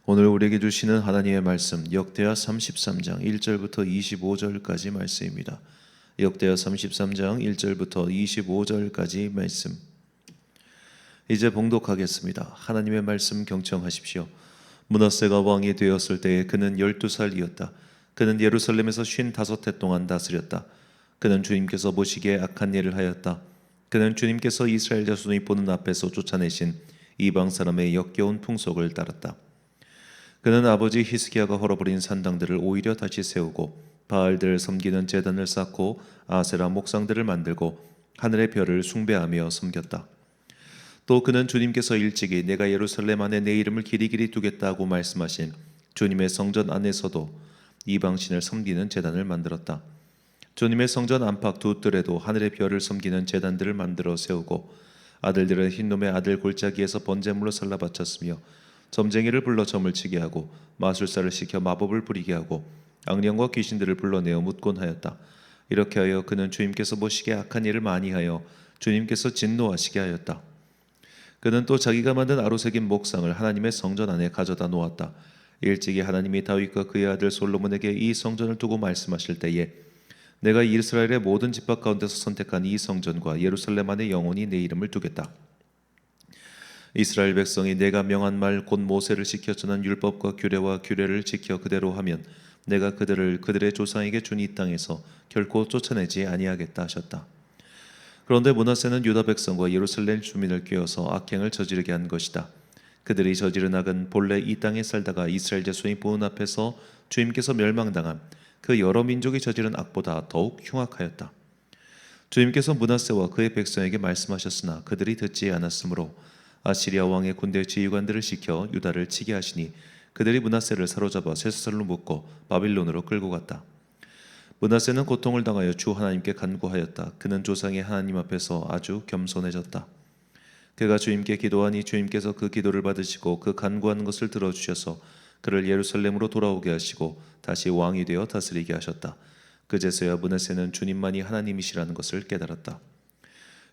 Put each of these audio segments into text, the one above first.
오늘 우리에게 주시는 하나님의 말씀 역대하 33장 1절부터 25절까지 말씀입니다. 역대하 33장 1절부터 25절까지 말씀. 이제 봉독하겠습니다. 하나님의 말씀 경청하십시오. 므낫세가 왕이 되었을 때에 그는 12살이었다. 그는 예루살렘에서 55해 동안 다스렸다. 그는 주님께서 보시기에 악한 일을 하였다. 그는 주님께서 이스라엘 자손이 보는 앞에서 쫓아내신 이방 사람의 역겨운 풍속을 따랐다. 그는 아버지 히스기야가 헐어버린 산당들을 오히려 다시 세우고 바알들을 섬기는 제단을 쌓고 아세라 목상들을 만들고 하늘의 별을 숭배하며 섬겼다. 또 그는 주님께서 일찍이 내가 예루살렘 안에 내 이름을 길이길이 두겠다고 말씀하신 주님의 성전 안에서도 이방신을 섬기는 제단을 만들었다. 주님의 성전 안팎 두 뜰에도 하늘의 별을 섬기는 제단들을 만들어 세우고 아들들은 흰놈의 아들 골짜기에서 번제물로 살라 바쳤으며 점쟁이를 불러 점을 치게 하고 마술사를 시켜 마법을 부리게 하고 악령과 귀신들을 불러내어 묻곤 하였다. 이렇게 하여 그는 주님께서 보시기에 악한 일을 많이 하여 주님께서 진노하시게 하였다. 그는 또 자기가 만든 아로새긴 목상을 하나님의 성전 안에 가져다 놓았다. 일찍이 하나님이 다윗과 그의 아들 솔로몬에게 이 성전을 두고 말씀하실 때에 내가 이스라엘의 모든 집합 가운데서 선택한 이 성전과 예루살렘 안에 영원히 내 이름을 두겠다. 이스라엘 백성이 내가 명한 말 곧 모세를 시켜 전한 율법과 규례와 규례를 지켜 그대로 하면 내가 그들을 그들의 조상에게 준 이 땅에서 결코 쫓아내지 아니하겠다 하셨다. 그런데 므낫세는 유다 백성과 예루살렘 주민을 꾀어서 악행을 저지르게 한 것이다. 그들이 저지른 악은 본래 이 땅에 살다가 이스라엘 자손이 보는 앞에서 주님께서 멸망당한 그 여러 민족이 저지른 악보다 더욱 흉악하였다. 주님께서 므낫세와 그의 백성에게 말씀하셨으나 그들이 듣지 않았으므로 아시리아 왕의 군대 지휘관들을 시켜 유다를 치게 하시니 그들이 므낫세를 사로잡아 쇠사슬로 묶고 바빌론으로 끌고 갔다. 므낫세는 고통을 당하여 주 하나님께 간구하였다. 그는 조상의 하나님 앞에서 아주 겸손해졌다. 그가 주님께 기도하니 주님께서 그 기도를 받으시고 그 간구하는 것을 들어주셔서 그를 예루살렘으로 돌아오게 하시고 다시 왕이 되어 다스리게 하셨다. 그제서야 므낫세는 주님만이 하나님이시라는 것을 깨달았다.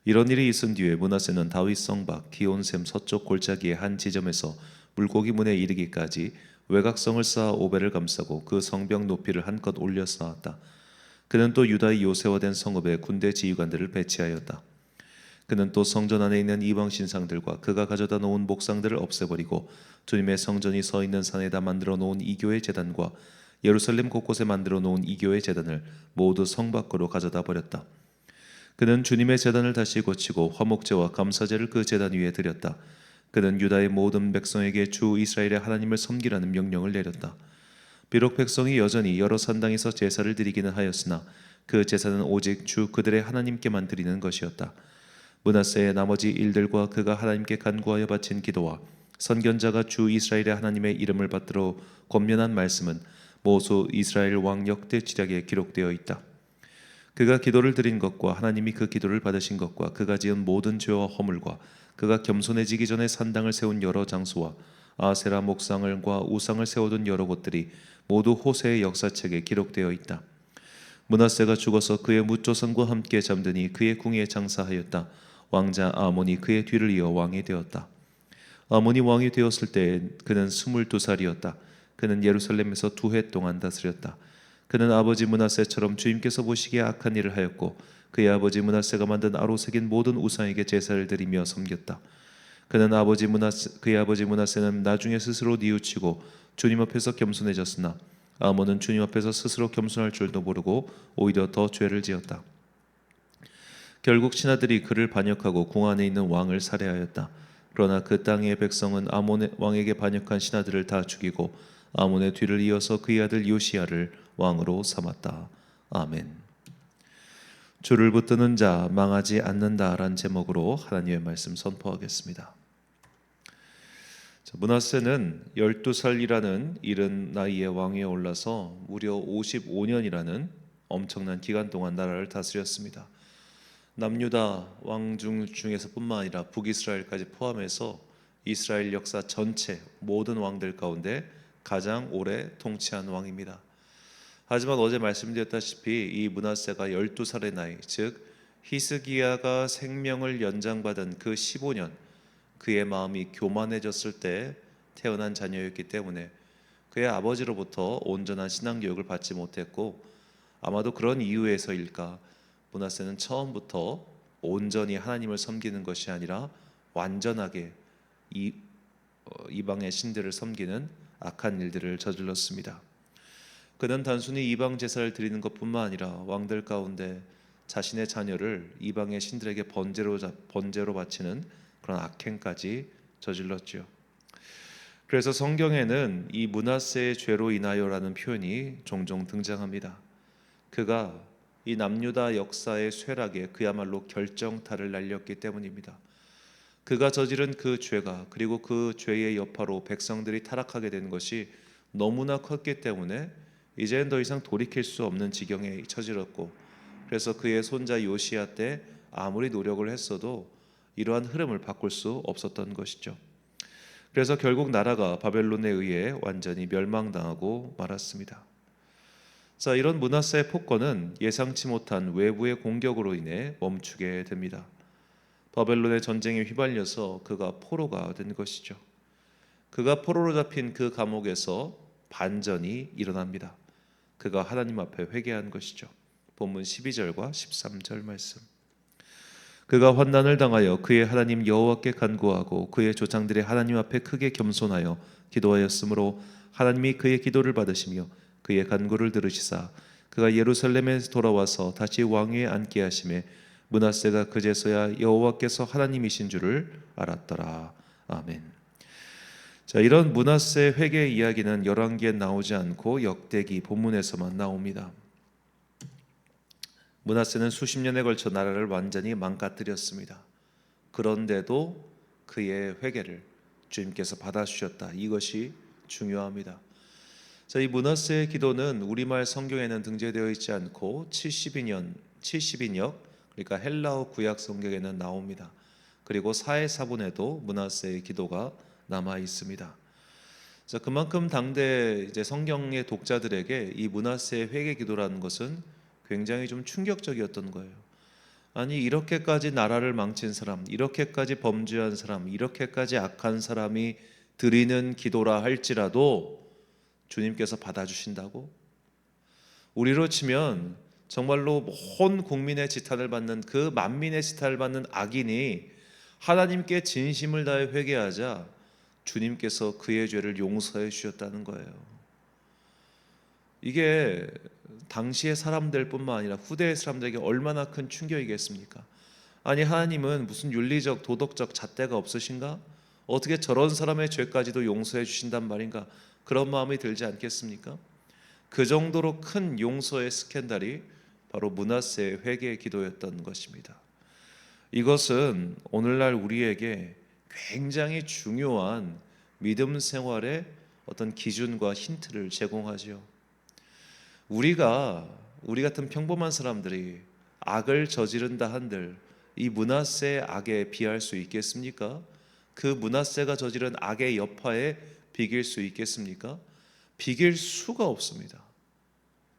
이런 일이 있은 뒤에 므낫세는 다윗 성곽 기온샘 서쪽 골짜기의 한 지점에서 물고기 문에 이르기까지 외곽성을 쌓아 오배를 감싸고 그 성벽 높이를 한껏 올려 쌓았다. 그는 또 유다의 요새화된 성읍에 군대 지휘관들을 배치하였다. 그는 또 성전 안에 있는 이방 신상들과 그가 가져다 놓은 목상들을 없애버리고 주님의 성전이 서 있는 산에다 만들어 놓은 이교의 제단과 예루살렘 곳곳에 만들어 놓은 이교의 제단을 모두 성 밖으로 가져다 버렸다. 그는 주님의 제단을 다시 고치고 화목제와 감사제를 그 제단 위에 드렸다. 그는 유다의 모든 백성에게 주 이스라엘의 하나님을 섬기라는 명령을 내렸다. 비록 백성이 여전히 여러 산당에서 제사를 드리기는 하였으나 그 제사는 오직 주 그들의 하나님께만 드리는 것이었다. 므낫세의 나머지 일들과 그가 하나님께 간구하여 바친 기도와 선견자가 주 이스라엘의 하나님의 이름을 받들어 권면한 말씀은 모수 이스라엘 왕 역대 지략에 기록되어 있다. 그가 기도를 드린 것과 하나님이 그 기도를 받으신 것과 그가 지은 모든 죄와 허물과 그가 겸손해지기 전에 산당을 세운 여러 장소와 아세라 목상을과 우상을 세워둔 여러 곳들이 모두 호세의 역사책에 기록되어 있다. 므낫세가 죽어서 그의 뭇조상과 함께 잠드니 그의 궁에 장사하였다. 왕자 아몬이 그의 뒤를 이어 왕이 되었다. 아몬이 왕이 되었을 때 그는 22살이었다. 그는 예루살렘에서 2해 동안 다스렸다. 그는 아버지 므낫세처럼 주님께서 보시기에 악한 일을 하였고 그의 아버지 므낫세가 만든 아로새긴 모든 우상에게 제사를 드리며 섬겼다. 그의 아버지 므낫세는 나중에 스스로 뉘우치고 주님 앞에서 겸손해졌으나 아몬은 주님 앞에서 스스로 겸손할 줄도 모르고 오히려 더 죄를 지었다. 결국 신하들이 그를 반역하고 궁 안에 있는 왕을 살해하였다. 그러나 그 땅의 백성은 아몬 왕에게 반역한 신하들을 다 죽이고 아몬의 뒤를 이어서 그의 아들 요시야를 왕으로 삼았다. 아멘. 주를 붙드는 자 망하지 않는다라는 제목으로 하나님의 말씀 선포하겠습니다. 므낫세는 12살이라는 이른 나이에 왕위에 올라서 무려 55년이라는 엄청난 기간 동안 나라를 다스렸습니다. 남유다 왕중 중에서 뿐만 아니라 북이스라엘까지 포함해서 이스라엘 역사 전체 모든 왕들 가운데 가장 오래 통치한 왕입니다. 하지만 어제 말씀드렸다시피 이 므낫세가 12살의 나이, 즉 히스기야가 생명을 연장받은 그 15년, 그의 마음이 교만해졌을 때 태어난 자녀였기 때문에 그의 아버지로부터 온전한 신앙 교육을 받지 못했고, 아마도 그런 이유에서일까 므낫세는 처음부터 온전히 하나님을 섬기는 것이 아니라 완전하게 이방의 신들을 섬기는 악한 일들을 저질렀습니다. 그는 단순히 이방 제사를 드리는 것뿐만 아니라 왕들 가운데 자신의 자녀를 이방의 신들에게 번제로 바치는 그런 악행까지 저질렀죠. 그래서 성경에는 이 므낫세의 죄로 인하여라는 표현이 종종 등장합니다. 그가 이 남유다 역사의 쇠락에 그야말로 결정타를 날렸기 때문입니다. 그가 저지른 그 죄가, 그리고 그 죄의 여파로 백성들이 타락하게 된 것이 너무나 컸기 때문에 이제는 더 이상 돌이킬 수 없는 지경에 처질었고, 그래서 그의 손자 요시야 때 아무리 노력을 했어도 이러한 흐름을 바꿀 수 없었던 것이죠. 그래서 결국 나라가 바벨론에 의해 완전히 멸망당하고 말았습니다. 자, 이런 므낫세의 폭거는 예상치 못한 외부의 공격으로 인해 멈추게 됩니다. 바벨론의 전쟁에 휘말려서 그가 포로가 된 것이죠. 그가 포로로 잡힌 그 감옥에서 반전이 일어납니다. 그가 하나님 앞에 회개한 것이죠. 본문 12절과 13절 말씀. 그가 환난을 당하여 그의 하나님 여호와께 간구하고 그의 조상들의 하나님 앞에 크게 겸손하여 기도하였으므로 하나님이 그의 기도를 받으시며 그의 간구를 들으시사 그가 예루살렘에 돌아와서 다시 왕위에 앉게 하심에 므낫세가 그제서야 여호와께서 하나님이신 줄을 알았더라. 아멘. 자, 이런 므낫세 회개 이야기는 열왕기에 나오지 않고 역대기 본문에서만 나옵니다. 므낫세는 수십 년에 걸쳐 나라를 완전히 망가뜨렸습니다. 그런데도 그의 회개를 주님께서 받아주셨다. 이것이 중요합니다. 자, 이 므낫세의 기도는 우리말 성경에는 등재되어 있지 않고 70인역, 그러니까 헬라어 구약 성경에는 나옵니다. 그리고 사해사본에도 므낫세의 기도가 남아 있습니다. 자, 그만큼 당대 이제 성경의 독자들에게 이 므낫세의 회개 기도라는 것은 굉장히 좀 충격적이었던 거예요. 아니, 이렇게까지 나라를 망친 사람, 이렇게까지 범죄한 사람, 이렇게까지 악한 사람이 드리는 기도라 할지라도 주님께서 받아주신다고? 우리로 치면 정말로 온 국민의 지탄을 받는, 그 만민의 지탄을 받는 악인이 하나님께 진심을 다해 회개하자 주님께서 그의 죄를 용서해 주셨다는 거예요. 이게 당시의 사람들 뿐만 아니라 후대의 사람들에게 얼마나 큰 충격이겠습니까? 아니, 하나님은 무슨 윤리적 도덕적 잣대가 없으신가? 어떻게 저런 사람의 죄까지도 용서해 주신단 말인가? 그런 마음이 들지 않겠습니까? 그 정도로 큰 용서의 스캔들이 바로 므낫세의 회개의 기도였던 것입니다. 이것은 오늘날 우리에게 굉장히 중요한 믿음 생활의 어떤 기준과 힌트를 제공하죠. 우리 같은 평범한 사람들이 악을 저지른다 한들 이 므낫세의 악에 비할 수 있겠습니까? 그 므낫세가 저지른 악의 여파에 비길 수 있겠습니까? 비길 수가 없습니다.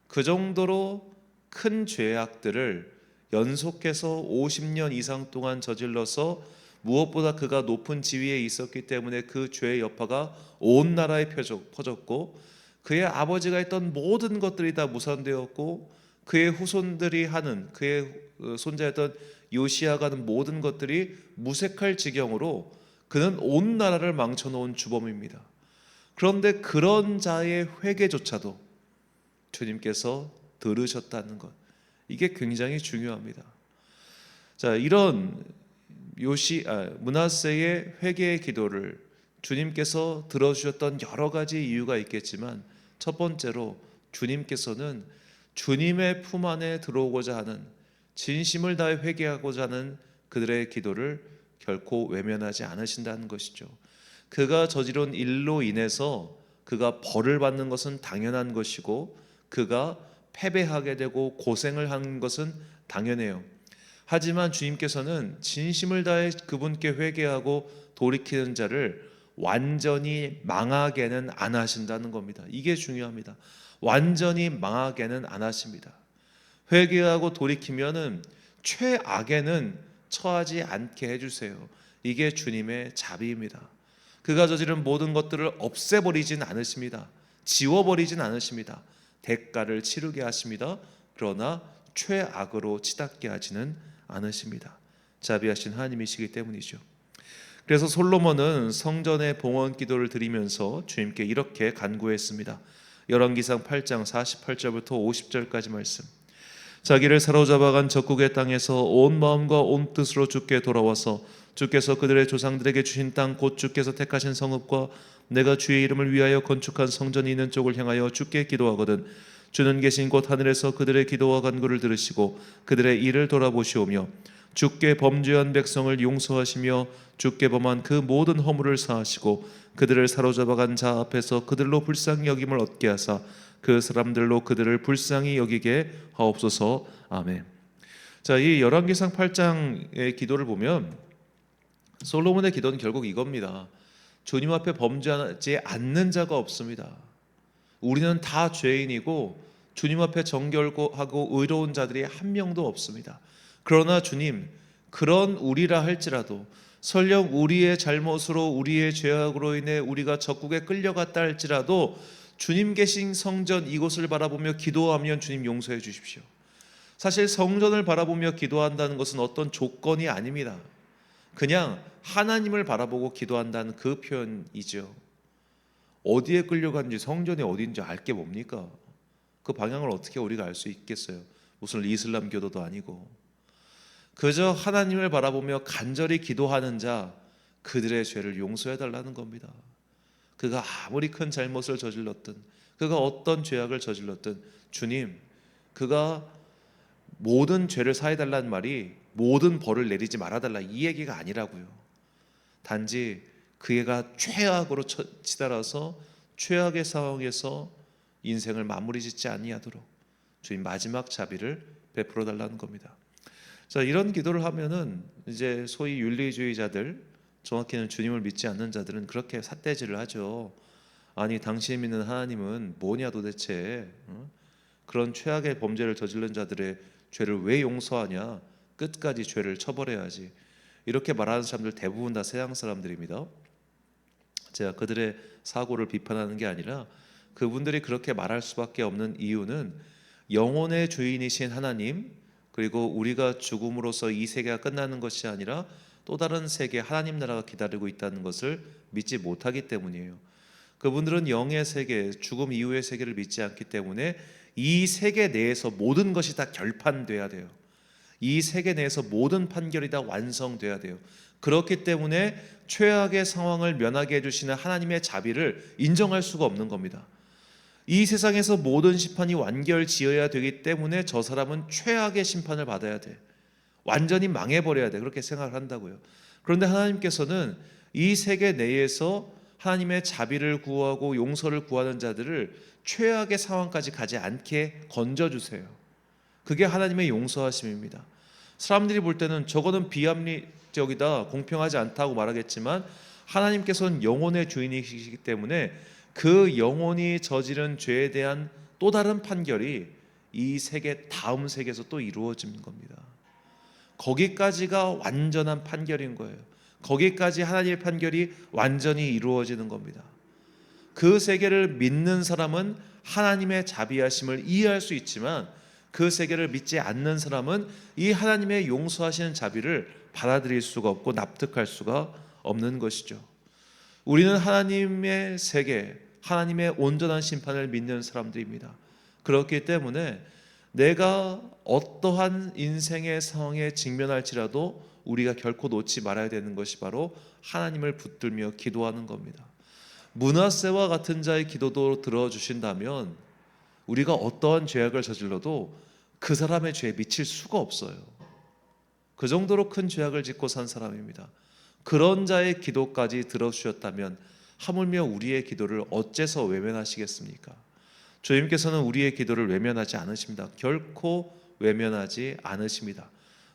그 정도로 큰 죄악들을 연속해서 50년 이상 동안 저질러서 무엇보다 그가 높은 지위에 있었기 때문에 그 죄의 여파가 온 나라에 퍼졌고, 그의 아버지가 했던 모든 것들이 다 무산되었고, 그의 후손들이 하는, 그의 손자였던 요시아가 하는 모든 것들이 무색할 지경으로 그는 온 나라를 망쳐놓은 주범입니다. 그런데 그런 자의 회개조차도 주님께서 들으셨다는 것, 이게 굉장히 중요합니다. 자, 이런 므낫세의 회개의 기도를 주님께서 들어주셨던 여러 가지 이유가 있겠지만, 첫 번째로 주님께서는 주님의 품 안에 들어오고자 하는, 진심을 다해 회개하고자 하는 그들의 기도를 결코 외면하지 않으신다는 것이죠. 그가 저지른 일로 인해서 그가 벌을 받는 것은 당연한 것이고, 그가 패배하게 되고 고생을 하는 것은 당연해요. 하지만 주님께서는 진심을 다해 그분께 회개하고 돌이키는 자를 완전히 망하게는 안 하신다는 겁니다. 이게 중요합니다. 완전히 망하게는 안 하십니다. 회개하고 돌이키면은 최악에는 처하지 않게 해주세요. 이게 주님의 자비입니다. 그가 저지른 모든 것들을 없애버리진 않으십니다. 지워버리진 않으십니다. 대가를 치르게 하십니다. 그러나 최악으로 치닫게 하지는 않으십니다. 자비하신 하나님이시기 때문이죠. 그래서 솔로몬은 성전의 봉헌 기도를 드리면서 주님께 이렇게 간구했습니다. 열왕기상 8장 48절부터 50절까지 말씀. 자기를 사로잡아간 적국의 땅에서 온 마음과 온 뜻으로 주께 돌아와서 주께서 그들의 조상들에게 주신 땅 곧 주께서 택하신 성읍과 내가 주의 이름을 위하여 건축한 성전이 있는 쪽을 향하여 주께 기도하거든 주는 계신 곳 하늘에서 그들의 기도와 간구를 들으시고 그들의 일을 돌아보시오며 주께 범죄한 백성을 용서하시며 주께 범한 그 모든 허물을 사하시고 그들을 사로잡아간 자 앞에서 그들로 불쌍히 여김을 얻게 하사 그 사람들로 그들을 불쌍히 여기게 하옵소서. 아멘. 자, 이 열왕기상 8장의 기도를 보면 솔로몬의 기도는 결국 이겁니다. 주님 앞에 범죄하지 않는 자가 없습니다. 우리는 다 죄인이고 주님 앞에 정결하고 의로운 자들이 한 명도 없습니다. 그러나 주님, 그런 우리라 할지라도 설령 우리의 잘못으로 우리의 죄악으로 인해 우리가 적국에 끌려갔다 할지라도 주님 계신 성전 이곳을 바라보며 기도하면 주님 용서해 주십시오. 사실 성전을 바라보며 기도한다는 것은 어떤 조건이 아닙니다. 그냥 하나님을 바라보고 기도한다는 그 표현이죠. 어디에 끌려간지 성전이 어딘지 알 게 뭡니까? 그 방향을 어떻게 우리가 알 수 있겠어요? 무슨 이슬람 교도도 아니고. 그저 하나님을 바라보며 간절히 기도하는 자, 그들의 죄를 용서해 달라는 겁니다. 그가 아무리 큰 잘못을 저질렀든 그가 어떤 죄악을 저질렀든 주님, 그가 모든 죄를 사해 달라는 말이 모든 벌을 내리지 말아달라 이 얘기가 아니라고요. 단지 그애가 최악으로 치달아서 최악의 상황에서 인생을 마무리 짓지 아니하도록 주님 마지막 자비를 베풀어 달라는 겁니다. 자, 이런 기도를 하면은 이제 소위 윤리주의자들, 정확히는 주님을 믿지 않는 자들은 그렇게 삿대질을 하죠. 아니, 당신이 믿는 하나님은 뭐냐 도대체, 그런 최악의 범죄를 저지른 자들의 죄를 왜 용서하냐, 끝까지 죄를 처벌해야지, 이렇게 말하는 사람들 대부분 다 서양 사람들입니다. 제가 그들의 사고를 비판하는 게 아니라 그분들이 그렇게 말할 수밖에 없는 이유는 영혼의 주인이신 하나님, 그리고 우리가 죽음으로써 이 세계가 끝나는 것이 아니라 또 다른 세계, 하나님 나라가 기다리고 있다는 것을 믿지 못하기 때문이에요. 그분들은 영의 세계, 죽음 이후의 세계를 믿지 않기 때문에 이 세계 내에서 모든 것이 다 결판돼야 돼요. 이 세계 내에서 모든 판결이 다 완성돼야 돼요. 그렇기 때문에 최악의 상황을 면하게 해주시는 하나님의 자비를 인정할 수가 없는 겁니다. 이 세상에서 모든 심판이 완결지어야 되기 때문에 저 사람은 최악의 심판을 받아야 돼, 완전히 망해버려야 돼, 그렇게 생각을 한다고요. 그런데 하나님께서는 이 세계 내에서 하나님의 자비를 구하고 용서를 구하는 자들을 최악의 상황까지 가지 않게 건져주세요. 그게 하나님의 용서하심입니다. 사람들이 볼 때는 저거는 비합리적이다, 공평하지 않다고 말하겠지만 하나님께서는 영혼의 주인이시기 때문에 그 영혼이 저지른 죄에 대한 또 다른 판결이 이 세계, 다음 세계에서 또 이루어지는 겁니다. 거기까지가 완전한 판결인 거예요. 거기까지 하나님의 판결이 완전히 이루어지는 겁니다. 그 세계를 믿는 사람은 하나님의 자비하심을 이해할 수 있지만 그 세계를 믿지 않는 사람은 이 하나님의 용서하시는 자비를 받아들일 수가 없고 납득할 수가 없는 것이죠. 우리는 하나님의 세계, 하나님의 온전한 심판을 믿는 사람들입니다. 그렇기 때문에 내가 어떠한 인생의 상황에 직면할지라도 우리가 결코 놓지 말아야 되는 것이 바로 하나님을 붙들며 기도하는 겁니다. 므낫세와 같은 자의 기도도 들어주신다면 우리가 어떠한 죄악을 저질러도 그 사람의 죄에 미칠 수가 없어요. 그 정도로 큰 죄악을 짓고 산 사람입니다. 그런 자의 기도까지 들어주셨다면 하물며 우리의 기도를 어째서 외면하시겠습니까? 주님께서는 우리의 기도를 외면하지 않으십니다. 결코 외면하지 않으십니다.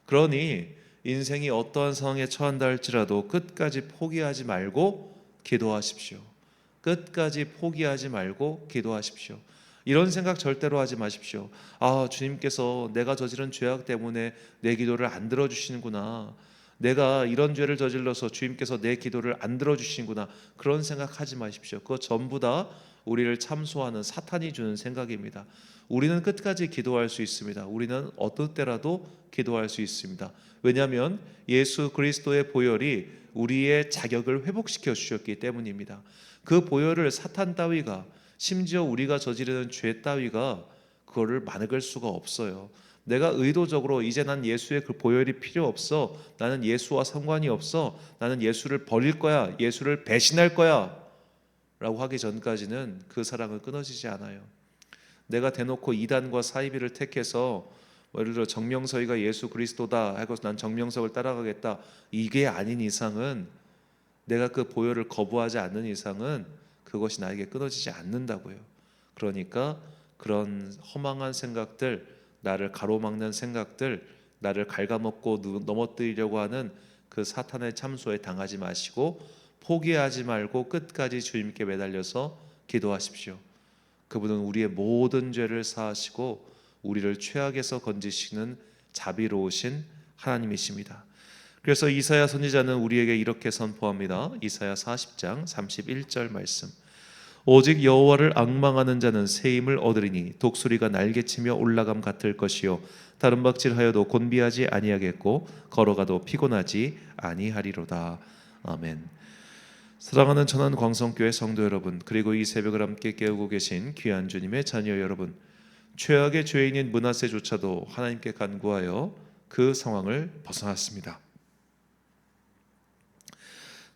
그러니 인생이 어떠한 상황에 처한다 할지라도 끝까지 포기하지 말고 기도하십시오. 끝까지 포기하지 말고 기도하십시오. 이런 생각 절대로 하지 마십시오. 아, 주님께서 내가 저지른 죄악 때문에 내 기도를 안 들어주시는구나, 내가 이런 죄를 저질러서 주님께서 내 기도를 안 들어주시는구나, 그런 생각하지 마십시오. 그거 전부 다 우리를 참소하는 사탄이 주는 생각입니다. 우리는 끝까지 기도할 수 있습니다. 우리는 어떤 때라도 기도할 수 있습니다. 왜냐하면 예수 그리스도의 보혈이 우리의 자격을 회복시켜 주셨기 때문입니다. 그 보혈을 사탄 따위가, 심지어 우리가 저지르는 죄 따위가 그거를 막을 수가 없어요. 내가 의도적으로 이제 난 예수의 그 보혈이 필요 없어, 나는 예수와 상관이 없어, 나는 예수를 버릴 거야, 예수를 배신할 거야 라고 하기 전까지는 그 사랑은 끊어지지 않아요. 내가 대놓고 이단과 사이비를 택해서 예를 들어 정명석이가 예수 그리스도다 하고 난 정명석을 따라가겠다, 이게 아닌 이상은, 내가 그 보혈을 거부하지 않는 이상은 그것이 나에게 끊어지지 않는다고요. 그러니까 그런 허망한 생각들, 나를 가로막는 생각들, 나를 갉아먹고 넘어뜨리려고 하는 그 사탄의 참소에 당하지 마시고 포기하지 말고 끝까지 주님께 매달려서 기도하십시오. 그분은 우리의 모든 죄를 사하시고 우리를 최악에서 건지시는 자비로우신 하나님이십니다. 그래서 이사야 선지자는 우리에게 이렇게 선포합니다. 이사야 40장 31절 말씀. 오직 여호와를 앙망하는 자는 새 힘을 얻으리니 독수리가 날개치며 올라감 같을 것이요 다른 박질하여도 곤비하지 아니하겠고 걸어가도 피곤하지 아니하리로다. 아멘. 사랑하는 천안 광성교회 성도 여러분, 그리고 이 새벽을 함께 깨우고 계신 귀한 주님의 자녀 여러분, 최악의 죄인인 므낫세조차도 하나님께 간구하여 그 상황을 벗어났습니다.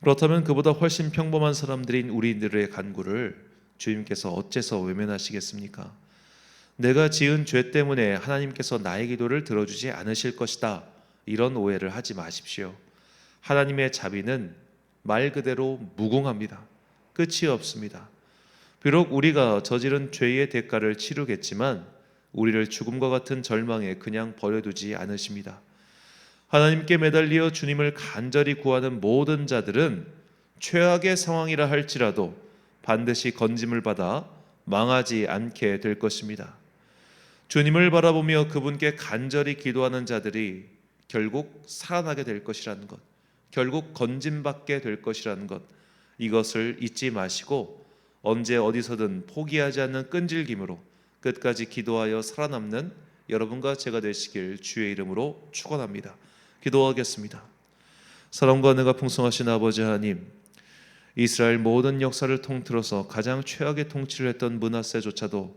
그렇다면 그보다 훨씬 평범한 사람들인 우리들의 간구를 주님께서 어째서 외면하시겠습니까? 내가 지은 죄 때문에 하나님께서 나의 기도를 들어주지 않으실 것이다, 이런 오해를 하지 마십시오. 하나님의 자비는 말 그대로 무궁합니다. 끝이 없습니다. 비록 우리가 저지른 죄의 대가를 치르겠지만 우리를 죽음과 같은 절망에 그냥 버려두지 않으십니다. 하나님께 매달려 주님을 간절히 구하는 모든 자들은 최악의 상황이라 할지라도 반드시 건짐을 받아 망하지 않게 될 것입니다. 주님을 바라보며 그분께 간절히 기도하는 자들이 결국 살아나게 될 것이라는 것, 결국 건짐받게 될 것이라는 것, 이것을 잊지 마시고 언제 어디서든 포기하지 않는 끈질김으로 끝까지 기도하여 살아남는 여러분과 제가 되시길 주의 이름으로 축원합니다. 기도하겠습니다. 사랑과 은혜가 풍성하신 아버지 하나님, 이스라엘 모든 역사를 통틀어서 가장 최악의 통치를 했던 므낫세조차도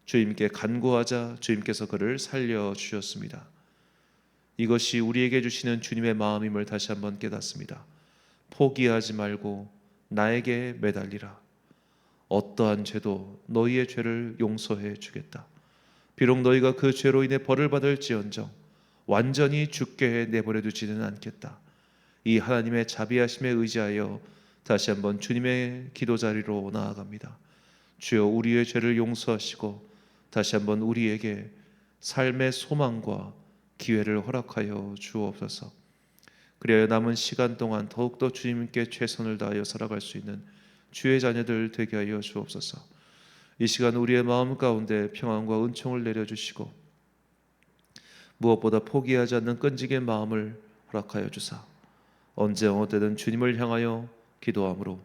주님께 간구하자 주님께서 그를 살려주셨습니다. 이것이 우리에게 주시는 주님의 마음임을 다시 한번 깨닫습니다. 포기하지 말고 나에게 매달리라. 어떠한 죄도 너희의 죄를 용서해 주겠다. 비록 너희가 그 죄로 인해 벌을 받을지언정 완전히 죽게 내버려 두지는 않겠다. 이 하나님의 자비하심에 의지하여 다시 한번 주님의 기도 자리로 나아갑니다. 주여, 우리의 죄를 용서하시고 다시 한번 우리에게 삶의 소망과 기회를 허락하여 주옵소서. 그리하여 남은 시간 동안 더욱더 주님께 최선을 다하여 살아갈 수 있는 주의 자녀들 되게 하여 주옵소서. 이 시간 우리의 마음 가운데 평안과 은총을 내려주시고 무엇보다 포기하지 않는 끈질긴 마음을 허락하여 주사 언제 어디든 주님을 향하여 기도함으로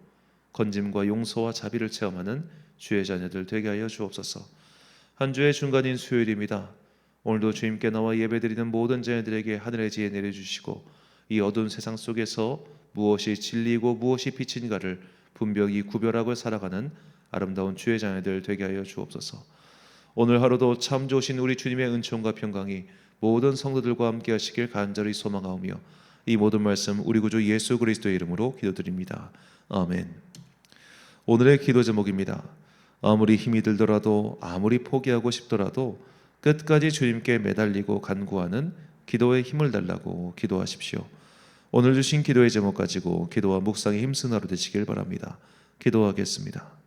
건짐과 용서와 자비를 체험하는 주의 자녀들 되게 하여 주옵소서. 한 주의 중간인 수요일입니다. 오늘도 주님께 나와 예배드리는 모든 자녀들에게 하늘의 지혜 내려주시고 이 어두운 세상 속에서 무엇이 진리이고 무엇이 빛인가를 분명히 구별하고 살아가는 아름다운 주의 자녀들 되게 하여 주옵소서. 오늘 하루도 참 좋으신 우리 주님의 은총과 평강이 모든 성도들과 함께 하시길 간절히 소망하오며 이 모든 말씀 우리 구주 예수 그리스도의 이름으로 기도드립니다. 아멘. 오늘의 기도 제목입니다. 아무리 힘이 들더라도, 아무리 포기하고 싶더라도 끝까지 주님께 매달리고 간구하는 기도에 힘을 달라고 기도하십시오. 오늘 주신 기도의 제목 가지고 기도와 묵상에 힘쓰는 하루 되시길 바랍니다. 기도하겠습니다.